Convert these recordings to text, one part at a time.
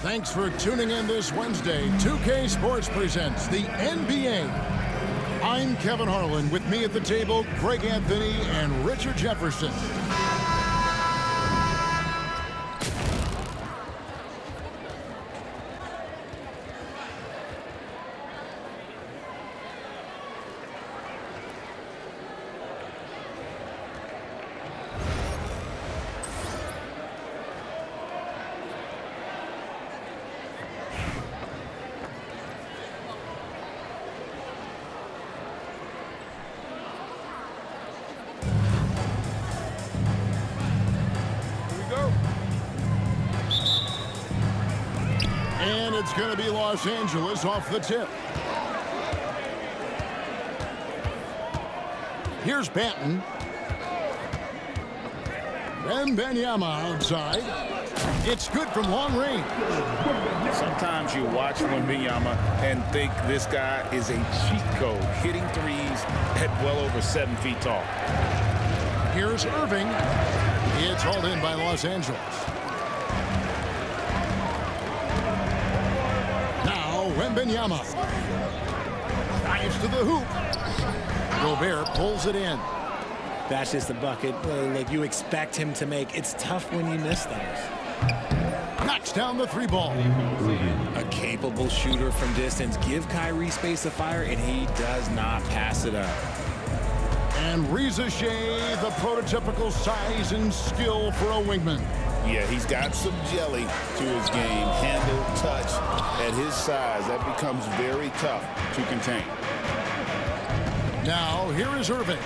Thanks for tuning in this Wednesday. 2K Sports presents the NBA. I'm Kevin Harlan. With me at the table, Greg Anthony and Richard Jefferson. And it's going to be Los Angeles off the tip. Here's Banton. Wembanyama outside. It's good from long range. Sometimes you watch Wembanyama and think this guy is a cheat code, hitting threes at well over 7 feet tall. Here's Irving. It's hauled in by Los Angeles. Wembanyama dives to the hoop. Gobert pulls it in. That's just the bucket like you expect him to make. It's tough when you miss those. Knocks down the three ball. A capable shooter from distance. Give Kyrie space to fire, and he does not pass it up. And Reza Shea, the prototypical size and skill for a wingman. Yeah, he's got some jelly to his game. Handle, touch. At his size, that becomes very tough to contain. Now, here is Irving.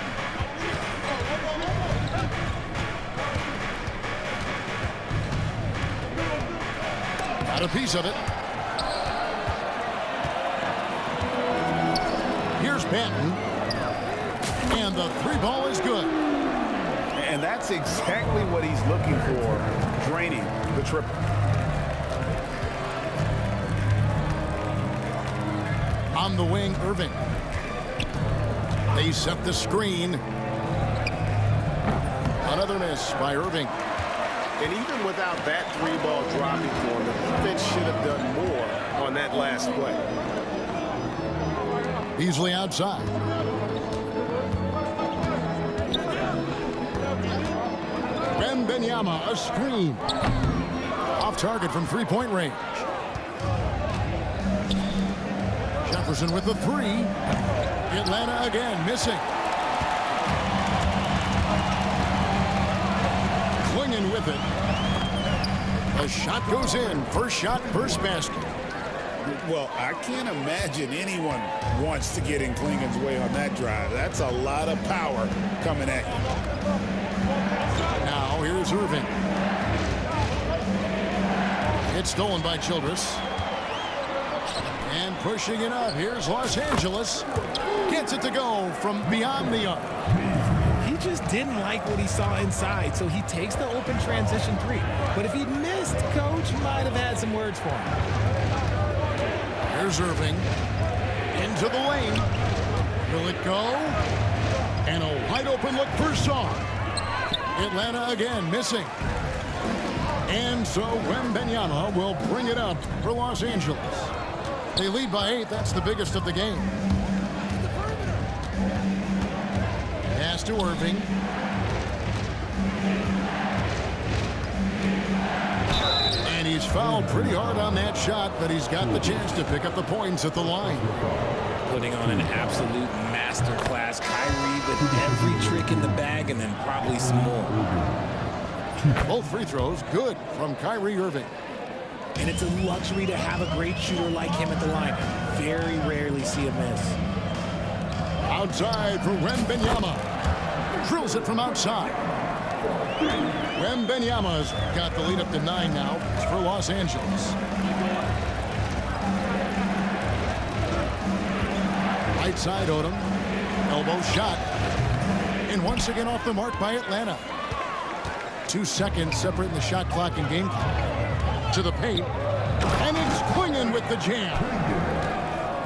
Got a piece of it. Here's Banton. And the three ball is good. And that's exactly what he's looking for, draining the triple. On the wing, Irving. They set the screen. Another miss by Irving. And even without that three ball dropping for him, the defense should have done more on that last play. Beasley outside. Wembanyama, a screen. Off target from three-point range. Jefferson with the three. Atlanta again, missing. Clinging with it. The shot goes in. First shot, first basket. Well, I can't imagine anyone wants to get in Klingen's way on that drive. That's a lot of power coming at you. Now, here's Irving. It's stolen by Childress. And pushing it up. Here's Los Angeles. Gets it to go from beyond the arc. He just didn't like what he saw inside, so he takes the open transition three. But if he'd missed, Coach might have had some words for him. Here's Irving. Into the lane. Will it go? And a wide open look for Song. Atlanta again missing. And so Wembanyama will bring it up for Los Angeles. They lead by 8. That's the biggest of the game. Pass to Irving. And he's fouled pretty hard on that shot, but he's got the chance to pick up the points at the line. Putting on an absolute masterclass. Kyrie with every trick in the bag and then probably some more. Both free throws good from Kyrie Irving. And it's a luxury to have a great shooter like him at the line. Very rarely see a miss. Outside for Wembanyama. Drills it from outside. Wembanyama's got the lead up to 9 now. It's for Los Angeles. Right side, Odom. Elbow shot. And once again off the mark by Atlanta. 2 seconds separating the shot clock and game clock. To the paint. And it's Clingan with the jam.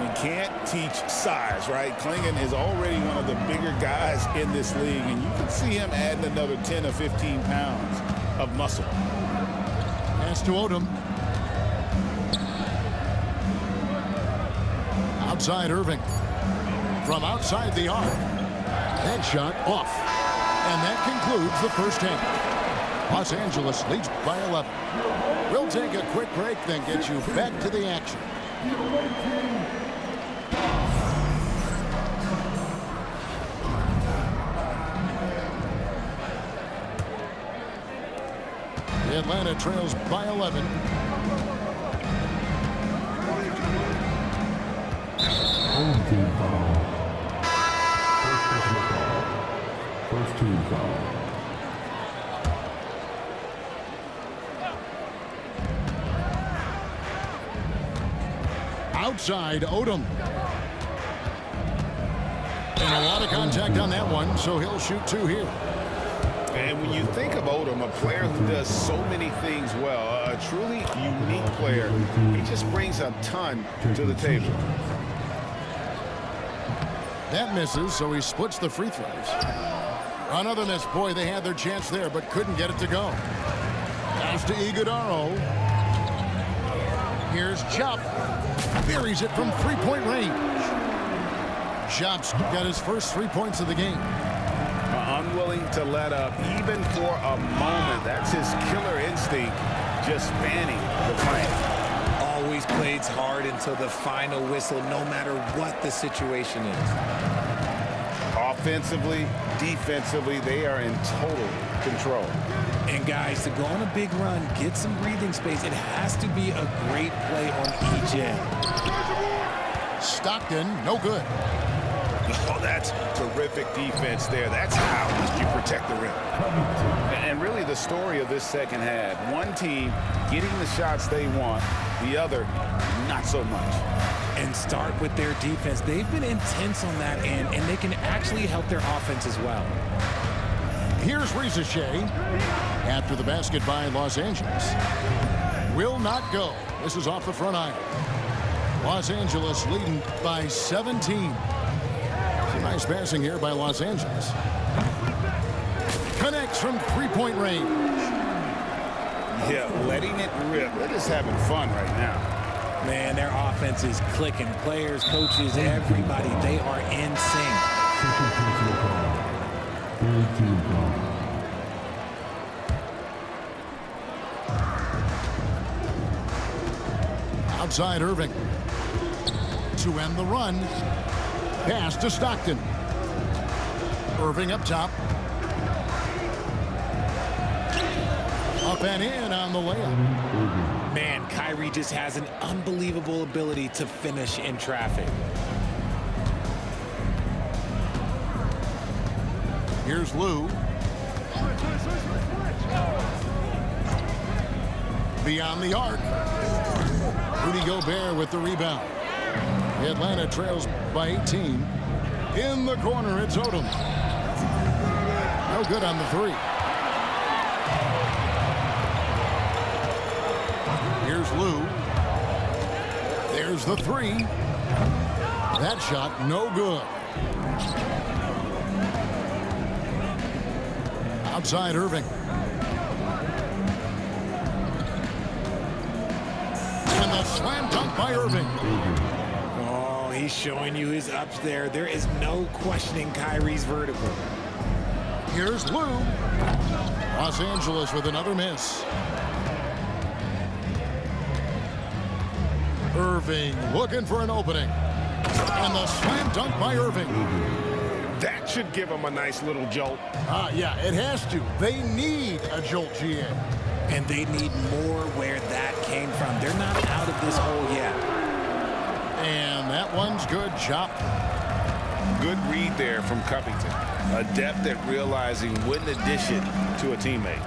You can't teach size, right? Klingen is already one of the bigger guys in this league, and you can see him adding another 10 or 15 pounds of muscle. Pass to Odom. Outside Irving. From outside the arc. That shot off. And that concludes the first half. Los Angeles leads by 11. We'll take a quick break, then get you back to the action. Atlanta trails by 11. Home team foul. First personal foul. First team foul. Outside Odom. And a lot of contact on that one, so he'll shoot two here. And when you think of Odom, a player who does so many things well, a truly unique player, he just brings a ton to the table. That misses, so he splits the free throws. Another miss. Boy, they had their chance there, but couldn't get it to go. Pass to Iguodaro. Here's Chop. Buries it from three-point range. Chop's got his first 3 points of the game. Unwilling to let up even for a moment. That's his killer instinct, just spanning the plane. Always plays hard until the final whistle, no matter what the situation is. Offensively, defensively, they are in total control. And guys, to go on a big run, get some breathing space, it has to be a great play on each end. Stockton, no good. Oh, that's terrific defense there. That's how you protect the rim. And really the story of this second half, one team getting the shots they want, the other not so much. And start with their defense. They've been intense on that end, and they can actually help their offense as well. Here's Reza Shea. After the basket by Los Angeles. Will not go. This is off the front iron. Los Angeles leading by 17. Nice passing here by Los Angeles. Connects from three-point range. Yeah, letting it rip. They're just having fun right now. Man, their offense is clicking. Players, coaches, everybody, they are in sync. Second personal foul. Third team foul. Outside Irving. To end the run. Pass to Stockton. Irving up top. Up and in on the layup. Man, Kyrie just has an unbelievable ability to finish in traffic. Here's Lou. Beyond the arc. Rudy Gobert with the rebound. Atlanta trails by 18. In the corner, it's Odom. No good on the three. Here's Lou. There's the three. That shot, no good. Outside Irving. And the slam dunk by Irving. Oh, he's showing you his ups there. There is no questioning Kyrie's vertical. Here's Lou. Los Angeles with another miss. Irving looking for an opening. And the slam dunk by Irving. That should give them a nice little jolt. Yeah, it has to. They need a jolt, GA. And they need more where that came from. They're not out of this hole yet. And that one's good. Chop. Good read there from Covington. Adept at realizing when to dish it to a teammate.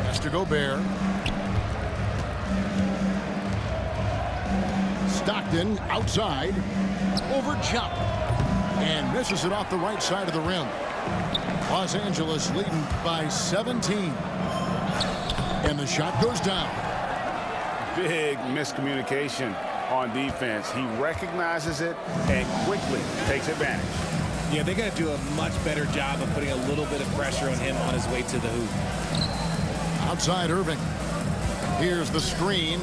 Has to Gobert. Stockton outside. Over Chop. And misses it off the right side of the rim. Los Angeles leading by 17. And the shot goes down. Big miscommunication on defense. He recognizes it and quickly takes advantage. Yeah, they got to do a much better job of putting a little bit of pressure on him on his way to the hoop. Outside Irving. Here's the screen.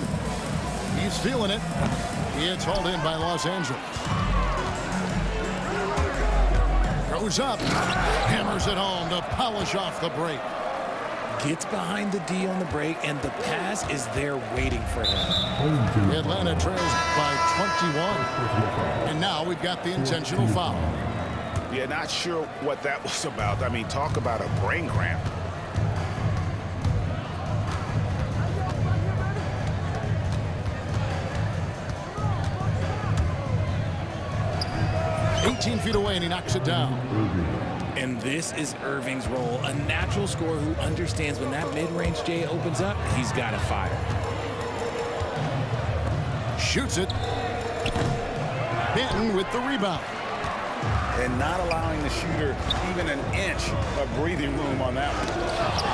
He's feeling it. It's hauled in by Los Angeles. Goes up. Hammers it home to polish off the break. Gets behind the D on the break, and the pass is there waiting for him. Atlanta trails by 21. And now we've got the intentional foul. Yeah, not sure what that was about. I mean, talk about a brain cramp. Feet away, and he knocks it down. And this is Irving's role, a natural scorer who understands when that mid-range J opens up, he's got to fire. Shoots it. Benton with the rebound. And not allowing the shooter even an inch of breathing room on that one.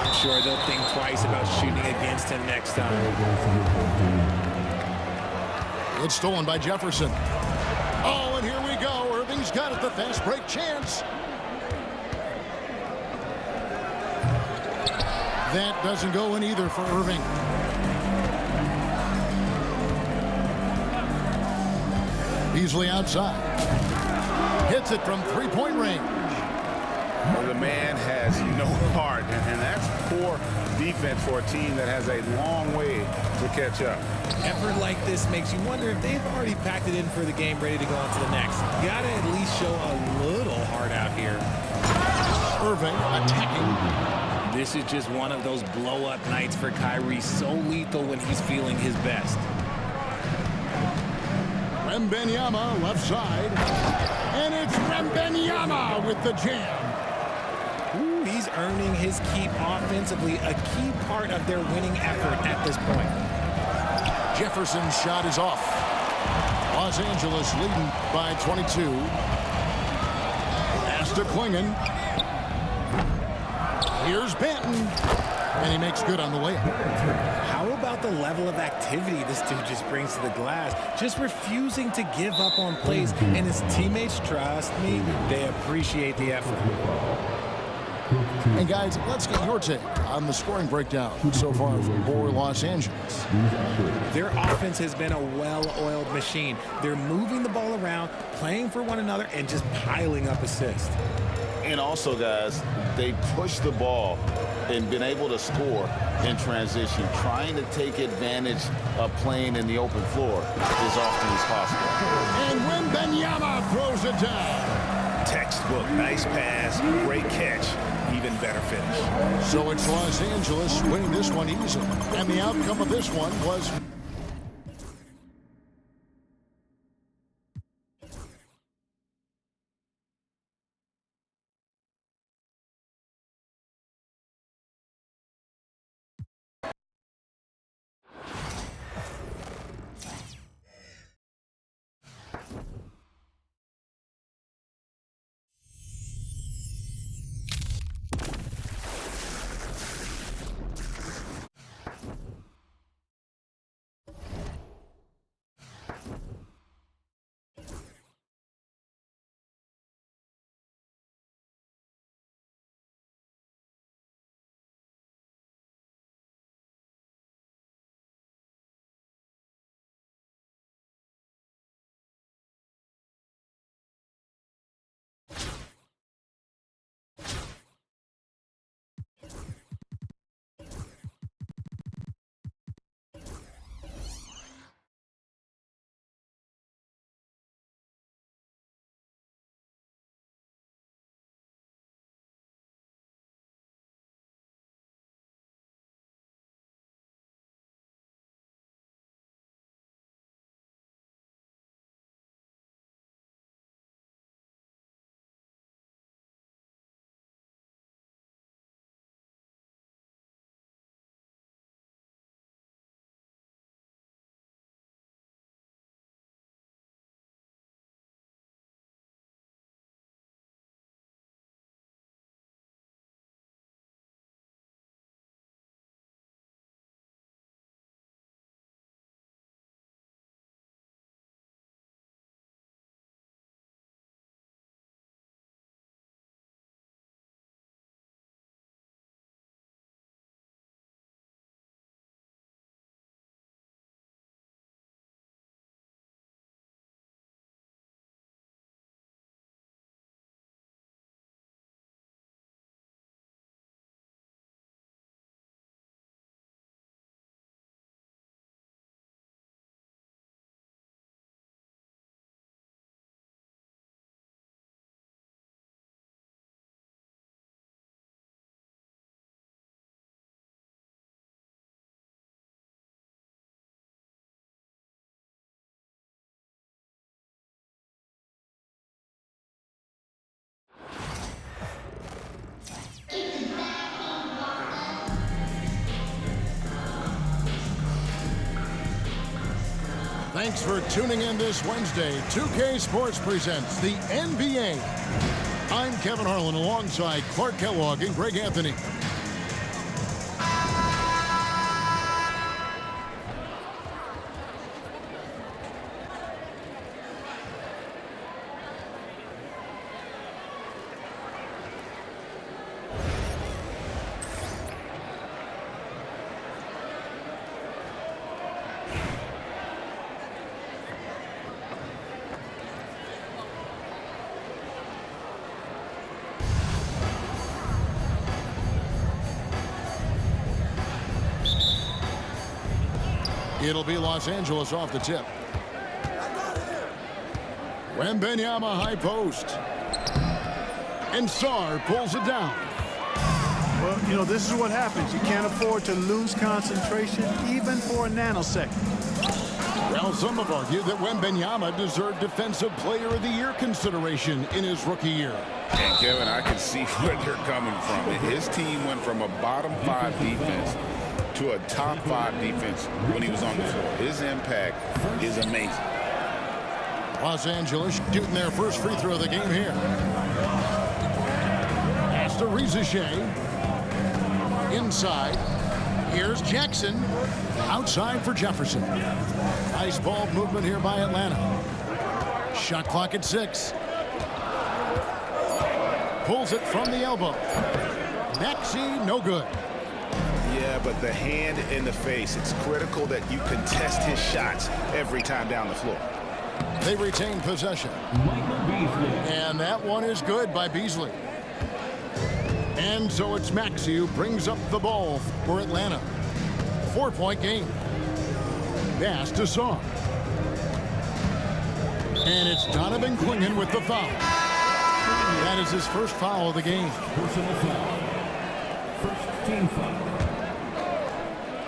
I'm sure they'll think twice about shooting against him next time. It's stolen by Jefferson. Oh, and here we go. Irving's got it, the fast break chance. That doesn't go in either for Irving. Beasley outside. Hits it from three-point range. Well, the man has no heart, and that's poor defense for a team that has a long way to catch up. Effort like this makes you wonder if they've already packed it in for the game, ready to go on to the next. You gotta at least show a little heart out here. Irving attacking. This is just one of those blow-up nights for Kyrie, so lethal when he's feeling his best. Wembanyama left side. And it's Wembanyama with the jam. Ooh, he's earning his keep offensively, a key part of their winning effort at this point. Jefferson's shot is off. Los Angeles leading by 22. Pass to Klingon. Here's Benton. And he makes good on the layup. How about the level of activity this dude just brings to the glass? Just refusing to give up on plays. And his teammates, trust me, they appreciate the effort. And guys, let's get your take on the scoring breakdown so far for Los Angeles. Their offense has been a well-oiled machine. They're moving the ball around, playing for one another, and just piling up assists. And also, guys, they push the ball and been able to score in transition, trying to take advantage of playing in the open floor as often as possible. And Wembanyama throws it down. Textbook, nice pass, great catch, even better finish. So it's Los Angeles winning this one easily. And the outcome of this one was Thanks for tuning in this Wednesday. 2K Sports presents the NBA. I'm Kevin Harlan alongside Clark Kellogg and Greg Anthony. It'll be Los Angeles off the tip. Wembanyama high post. And Sarr pulls it down. Well, you know, this is what happens. You can't afford to lose concentration even for a nanosecond. Well, some have argued that Wembanyama deserved Defensive Player of the Year consideration in his rookie year. And Kevin, I can see where they're coming from. His team went from a bottom 5 defense to a top 5 defense when he was on the floor. His impact is amazing. Los Angeles shooting their first free throw of the game here. Pass to Reza Shea. Inside. Here's Jackson. Outside for Jefferson. Nice ball movement here by Atlanta. Shot clock at 6. Pulls it from the elbow. Maxey, no good. Yeah, but the hand in the face, it's critical that you contest his shots every time down the floor. They retain possession. And that one is good by Beasley. And so it's Maxey who brings up the ball for Atlanta. 4-point game. Pass to Sarr. And it's Donovan Clingan with the foul. That is his first foul of the game. Personal foul. First team foul.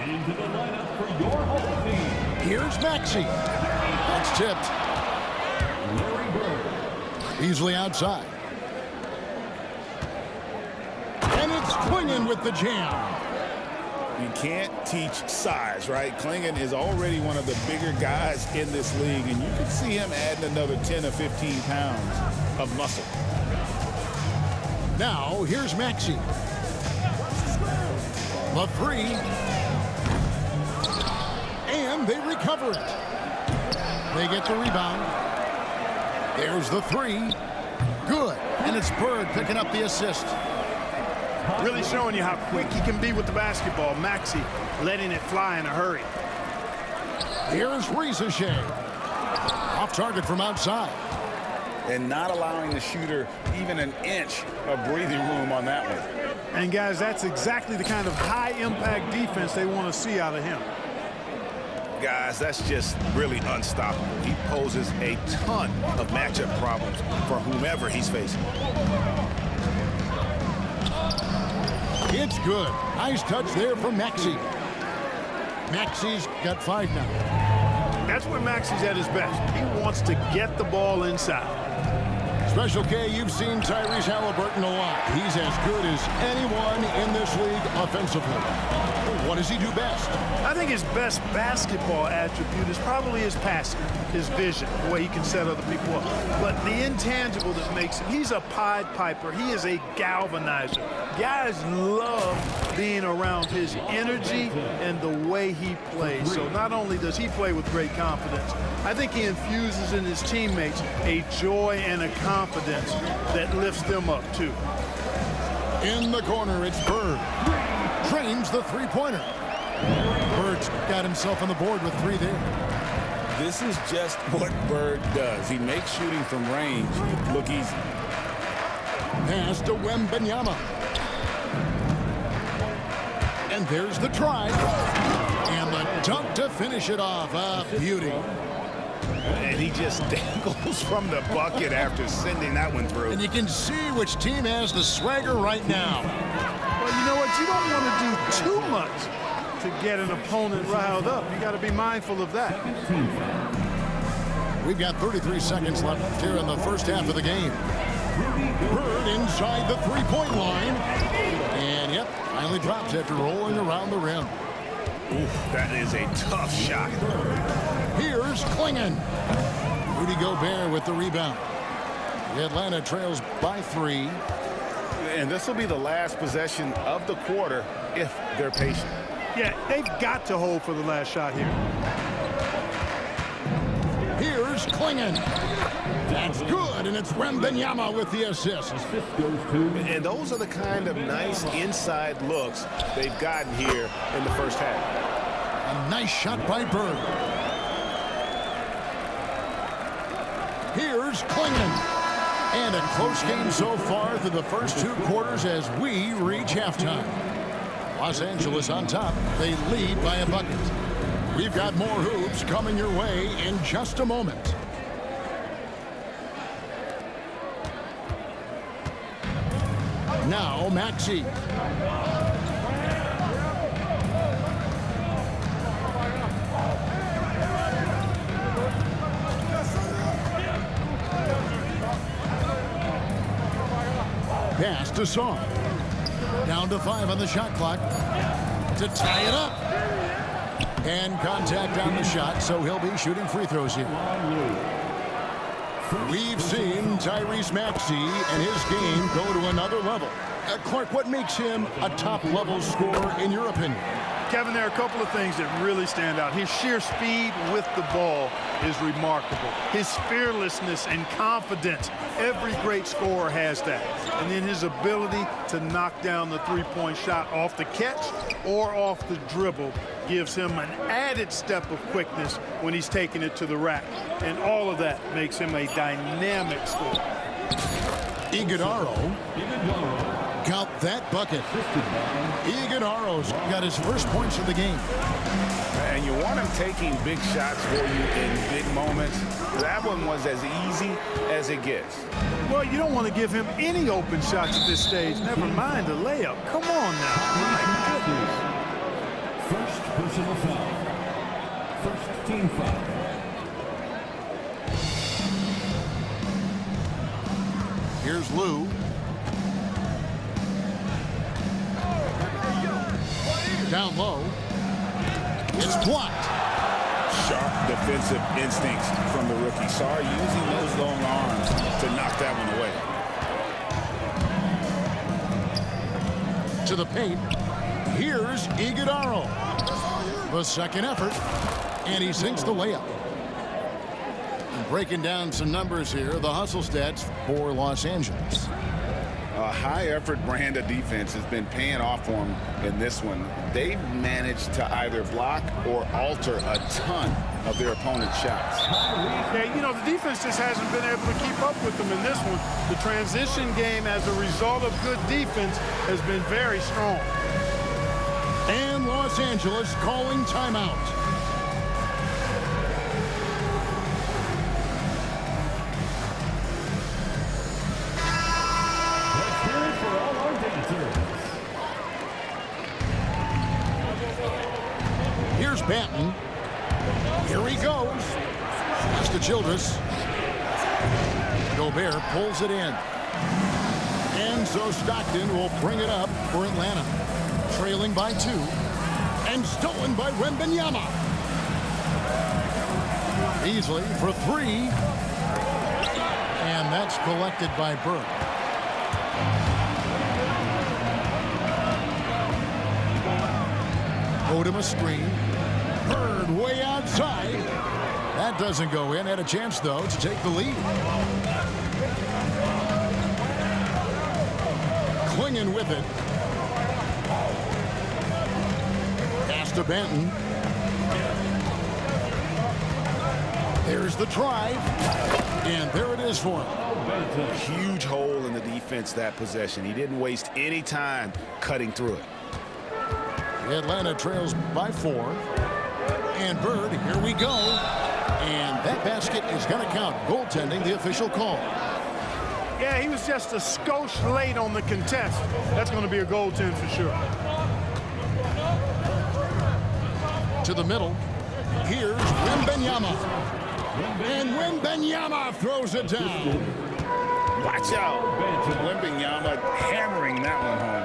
Into the lineup for your home team. Here's Maxey. That's tipped. Larry Bird. Beasley outside. And it's Clingan with the jam. You can't teach size, right? Clingan is already one of the bigger guys in this league, and you can see him adding another 10 or 15 pounds of muscle. Now, here's Maxey. The three. And they recover it. They get the rebound. There's the three. Good. And it's Bird picking up the assist. Really showing you how quick he can be with the basketball. Maxey letting it fly in a hurry. Here's Reza Shea. Off target from outside. And not allowing the shooter even an inch of breathing room on that one. And guys, that's exactly the kind of high-impact defense they want to see out of him. Guys, that's just really unstoppable. He poses a ton of matchup problems for whomever he's facing. It's good. Nice touch there from Maxey. Maxey's got 5 now. That's where Maxey's at his best. He wants to get the ball inside. Special K, you've seen Tyrese Halliburton a lot. He's as good as anyone in this league offensively. What does he do best? I think his best basketball attribute is probably his passing, his vision, the way he can set other people up. But the intangible that makes him, he's a Pied Piper. He is a galvanizer. Guys love being around his energy and the way he plays. So not only does he play with great confidence, I think he infuses in his teammates a joy and a confidence that lifts them up too. In the corner, it's Bird. Drains the three-pointer. Bird's got himself on the board with 3 there. This is just what Bird does. He makes shooting from range look easy. Pass to Wembanyama. And there's the try. And the dunk to finish it off. A beauty. And he just dangles from the bucket after sending that one through. And you can see which team has the swagger right now. Well, you know what? You don't want to do too much to get an opponent riled up. You got to be mindful of that. We've got 33 seconds left here in the first half of the game. Bird inside the three-point line. And, yep, finally drops after rolling around the rim. Ooh, that is a tough shot. Here's Klingon. Rudy Gobert with the rebound. Atlanta trails by 3. And this will be the last possession of the quarter if they're patient. Yeah, they've got to hold for the last shot here. Here's Klingon. That's good, and it's Wembanyama with the assist. And those are the kind of nice inside looks they've gotten here in the first half. A nice shot by Bird. Here's Klingon. And a close game so far through the first 2 quarters as we reach halftime. Los Angeles on top. They lead by a bucket. We've got more hoops coming your way in just a moment. Now Maxey. Pass to Song. Down to 5 on the shot clock to tie it up. And contact on the shot, so he'll be shooting free throws here. We've seen Tyrese Maxey and his game go to another level. Clark, what makes him a top-level scorer in your opinion? Kevin, there are a couple of things that really stand out. His sheer speed with the ball is remarkable. His fearlessness and confidence, every great scorer has that. And then his ability to knock down the three-point shot off the catch or off the dribble gives him an added step of quickness when he's taking it to the rack. And all of that makes him a dynamic scorer. Iguodala got that bucket. Iguodala's got his first points of the game. And you want him taking big shots for you in big moments. That one was as easy as it gets. Well, you don't want to give him any open shots at this stage. Never mind the layup. Come on now. My goodness. First personal foul. First team foul. Here's Lou. Down low. It's blocked. Sharp defensive instincts from the rookie. Sarr using those long arms to knock that one away. To the paint. Here's Iguodala. The second effort. And he sinks the layup. And breaking down some numbers here, the hustle stats for Los Angeles. A high-effort brand of defense has been paying off for them in this one. They've managed to either block or alter a ton of their opponent's shots. Yeah, you know, the defense just hasn't been able to keep up with them in this one. The transition game as a result of good defense has been very strong. And Los Angeles calling timeout. Here's Banton. Here he goes. Pass to Childress. Gobert pulls it in. And so Stockton will bring it up for Atlanta. Trailing by 2. And stolen by Wembanyama. Easily for 3. And that's collected by Burke. Odom a screen. Bird way outside. That doesn't go in. Had a chance, though, to take the lead. Klingon with it. Pass to Banton. There's the drive. And there it is for him. Huge hole in the defense that possession. He didn't waste any time cutting through it. Atlanta trails by 4. And Bird, here we go. And that basket is going to count. Goaltending, the official call. Yeah, he was just a skosh late on the contest. That's going to be a goaltend for sure. To the middle. Here's Wembanyama. And Wembanyama throws it down. Watch out. Wembanyama hammering that one home.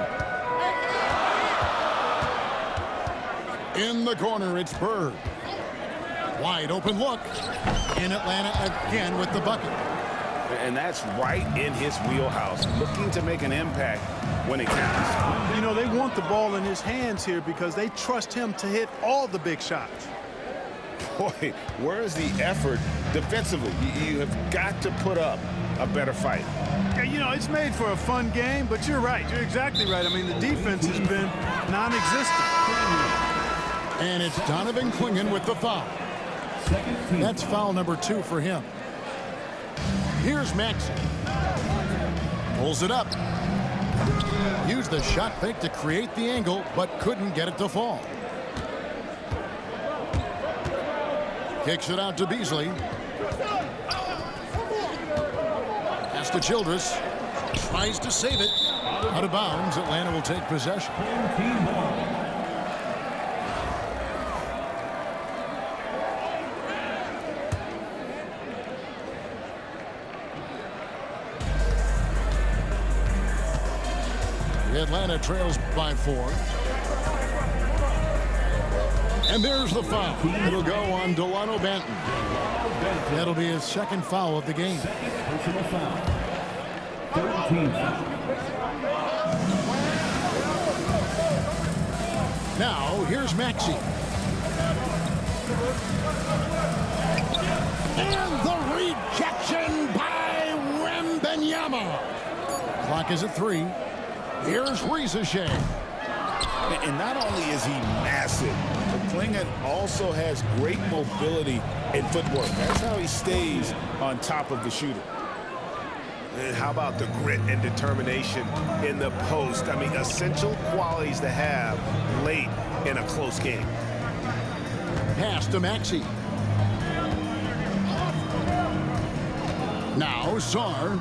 In the the corner, it's Bird. Wide open look. In Atlanta again with the bucket. And that's right in his wheelhouse, looking to make an impact when it counts. You know, they want the ball in his hands here because they trust him to hit all the big shots. Boy, where's the effort defensively? You have got to put up a better fight. Yeah, you know, it's made for a fun game, but you're right. You're exactly right. I mean, the defense has been non-existent. And it's Donovan Clingan with the foul. That's foul number 2 for him. Here's Maxey. Pulls it up. Used the shot fake to create the angle, but couldn't get it to fall. Kicks it out to Beasley. Pass to Childress. Tries to save it. Out of bounds. Atlanta will take possession. Atlanta trails by 4. And there's the foul. It'll go on Delano Banton. That'll be his second foul of the game. Personal foul. 13 foul. Now, here's Maxey. And the rejection by Wembanyama. Clock is at 3. Here's Reza Shea. And not only is he massive, but Clingan also has great mobility and footwork. That's how he stays on top of the shooter. And how about the grit and determination in the post? I mean, essential qualities to have late in a close game. Pass to Maxey. Now Sarr.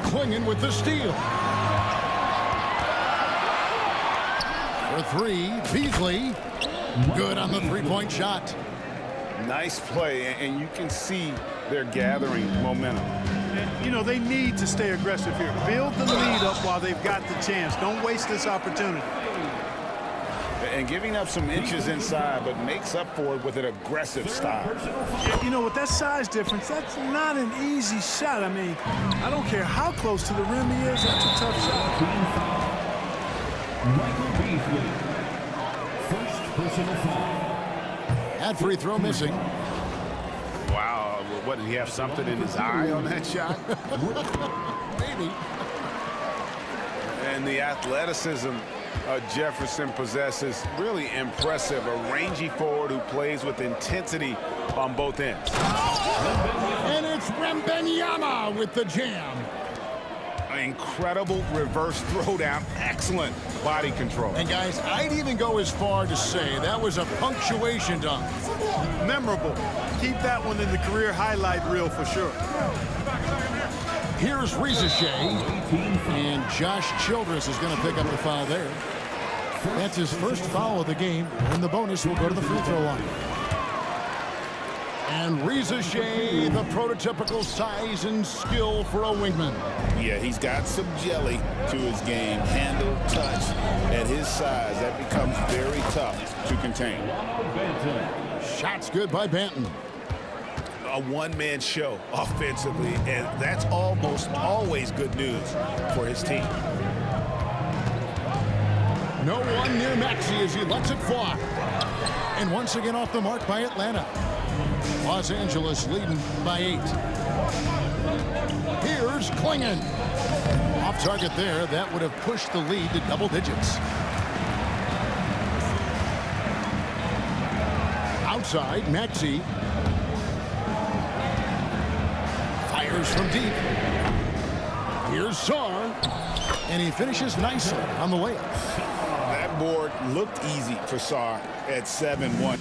Clingan with the steal. For 3, Beasley. Good on the three-point shot. Nice play, and you can see they're gathering momentum. And, you know, they need to stay aggressive here. Build the lead up while they've got the chance. Don't waste this opportunity. And giving up some inches inside, but makes up for it with an aggressive style. You know, with that size difference, that's not an easy shot. I mean, I don't care how close to the rim he is. That's a tough shot. Michael Beasley. First personal foul. That free throw missing. Wow, what, did he have something in his eye on that shot? Maybe. And the athleticism Jefferson possesses, really impressive. A rangy forward who plays with intensity on both ends. And it's Wembanyama with the jam. Incredible reverse throwdown. Excellent body control. And guys, I'd even go as far to say that was a punctuation dunk. Memorable. Keep that one in the career highlight reel for sure. Here's Reza Shea. And Josh Childress is going to pick up the foul there. That's his first foul of the game. And the bonus will go to the free throw line. And Reza Shea, the prototypical size and skill for a wingman. Yeah, he's got some jelly to his game. Handle, touch. At his size, that becomes very tough to contain. Shots good by Banton. A one-man show offensively, and that's almost always good news for his team. No one near Maxey as he lets it fly. And once again off the mark by Atlanta. Los Angeles leading by 8. Here's Clingan. Off target there. That would have pushed the lead to double digits. Outside, Maxey. Fires from deep. Here's Sarr. And he finishes nicely on the layup. That board looked easy for Sarr at 7-1.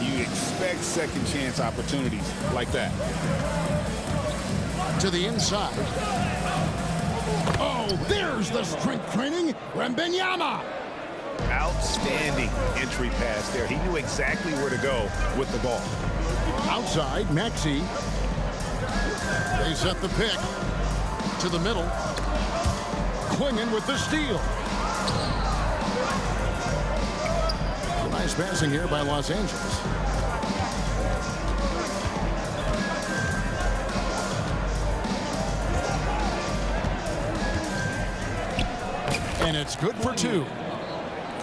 You expect second chance opportunities like that. To the inside. Oh, there's the strength training. Wembanyama. Outstanding entry pass there. He knew exactly where to go with the ball. Outside, Maxey. They set the pick to the middle. Clingan with the steal. Nice passing here by Los Angeles. And it's good for 2.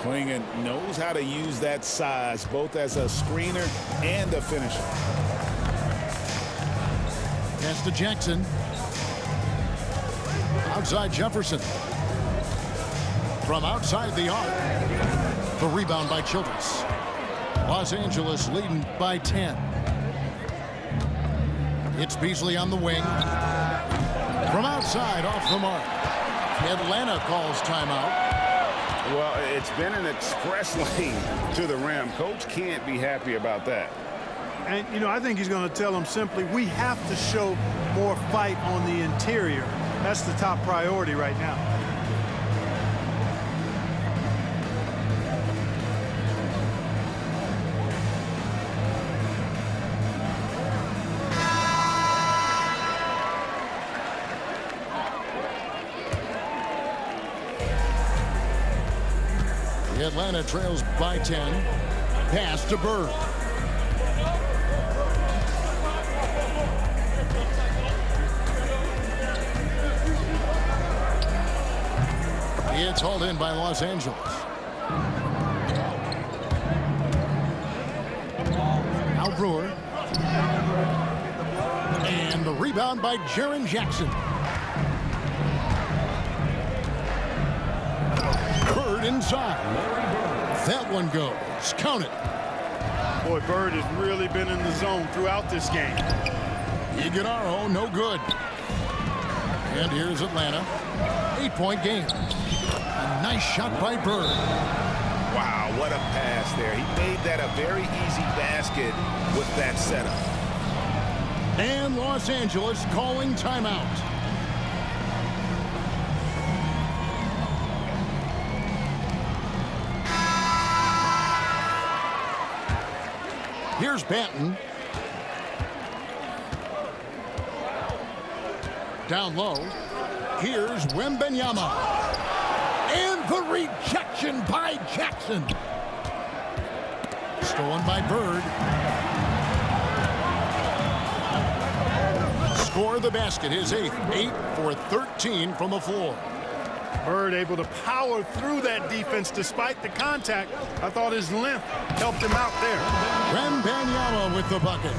Clingan knows how to use that size, both as a screener and a finisher. Pass to Jackson. Outside Jefferson. From outside the arc. The rebound by Childress. Los Angeles leading by 10. It's Beasley on the wing. From outside, off the mark. Atlanta calls timeout. Well, it's been an express lane to the rim. Coach can't be happy about that. And, you know, I think he's going to tell them simply, we have to show more fight on the interior. That's the top priority right now. Atlanta trails by 10. Pass to Bird. It's hauled in by Los Angeles. Now Brewer. And the rebound by Jaren Jackson. Bird inside. That one goes. Count it. Boy, Bird has really been in the zone throughout this game. Iguodala, no good. And here's Atlanta. 8-point game. A nice shot by Bird. Wow, what a pass there. He made that a very easy basket with that setup. And Los Angeles calling timeout. Here's Banton. Down low. Here's Wembanyama. And the rejection by Jackson. Stolen by Bird. Score the basket, his 8th. 8 for 13 from the floor. Bird able to power through that defense despite the contact. I thought his length helped him out there. Wembanyama with the bucket.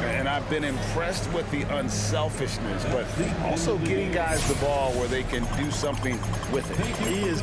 And I've been impressed with the unselfishness, but also getting guys the ball where they can do something with it. He is